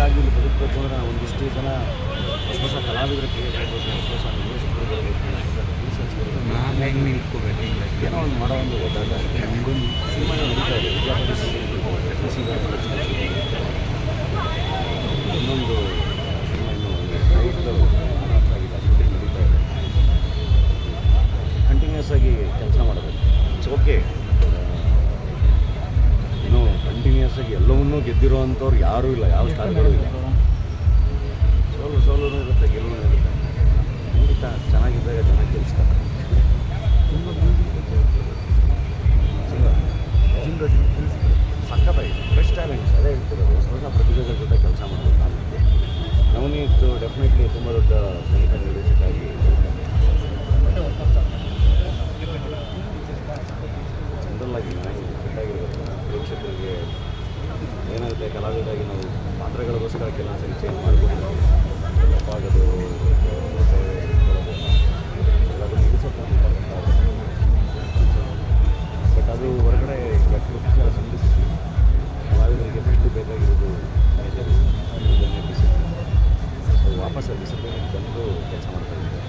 ಕಲಾವಿದರಾಗಿ ಇಲ್ಲಿ ಬದುಕಬೇಕು ಅಂದರೆ ನಾವು ಒಂದಿಷ್ಟು ಜನ ಹೊಸ ಕಲಾವಿದರ ಕ್ರಿಯೇಟ್ ಆಗಬೇಕು, ಹೊಸ ನಿರ್ದೇಶಕರು ಬರಬೇಕು, ಟೀಚರ್ಸ್ ಬರಬೇಕು, ನಾನು ಹೆಂಗೆ ನಿಂತ್ಕೋಬೇಕು, ಏನೋ ಒಂದು ಮಾಡೋ ಒಂದು ಒದ್ದಾಟ. ನಮಗೊಂದು ಸಿನಿಮಾ ನಡೀತಾ ಇದೆ, ವಿದ್ಯಾಪತಿ ಇನ್ನೊಂದು ಸಿನಿಮಾ ಇನ್ನೂ ನೈಟ್ ಆಗಿದೆ, ಶೂಟಿಂಗ್ ನಡೀತಾ ಇದೆ. ಕಂಟಿನ್ಯೂಸ್ ಆಗಿ ಕೆಲಸ ಮಾಡಬೇಕು. It's okay. ಇನ್ನೂ ಕಂಟಿನ್ಯೂಸ್ ಆಗಿ ಎಲ್ಲವನ್ನೂ ಗೆದ್ದಿರೋವಂಥವ್ರು ಯಾರೂ ಇಲ್ಲ, ಯಾವ ಸ್ಟಾರ್ಗಳು ಇಲ್ಲ. ಸೋಲು ಇರುತ್ತೆ, ಗೆಲುವು ಇರುತ್ತೆ. ಖಂಡಿತ ಚೆನ್ನಾಗಿದ್ದಾಗ ಚೆನ್ನಾಗಿ ಗೆಲ್ಲಿಸ್ತಾರೆ. ಸಖತ್ತಾಗಿದೆ, ಫ್ರೆಶ್ ಟ್ಯಾಲೆಂಟ್ಸ್ ಅದೇ ಹೇಳ್ತಿರೋದು. ಹೊಸ ಪ್ರತಿಭೆಗಳ ಜೊತೆ ಕೆಲಸ ಮಾಡಬೇಕು. ನವನೀತ್ ಡೆಫಿನೆಟ್ಲಿ ತುಂಬ ದೊಡ್ಡ ಸಂಗೀತ ನಿರ್ದೇಶಕಾಗಿ ಜನರಲ್ಲಾಗಿ ಫಿಟ್ಟಾಗಿರ್ಬೇಕು. ಪ್ರೇಕ್ಷಕರಿಗೆ ಏನಾಗುತ್ತೆ, ಕಲಾವಿದರಾಗಿ ನಾವು ಪಾತ್ರಗಳಿಗೋಸ್ಕರ ಕೆಲವು ಸರಿ ಚೇಂಜ್ ಮಾಡ್ಬೋದು, ತಪ್ಪಾಗೋದು, ಅದು ನಿಲ್ಲಿಸೋದು. ಬಟ್ ಅದು ಹೊರಗಡೆ ಪ್ರೊಫೆಸರ್ ಸಂಧಿಸಿ ಕಲಾವಿದರಿಗೆ ಫಿಟ್ಟು ಬೇಕಾಗಿರೋದು ಡಿಸಿಪ್ಲಿನ್. ವಾಪಸ್ ಡಿಸಿಪ್ಲಿನ್ ಬಂದು ಕೆಲಸ ಮಾಡ್ತಾ ಇದ್ದಾರೆ.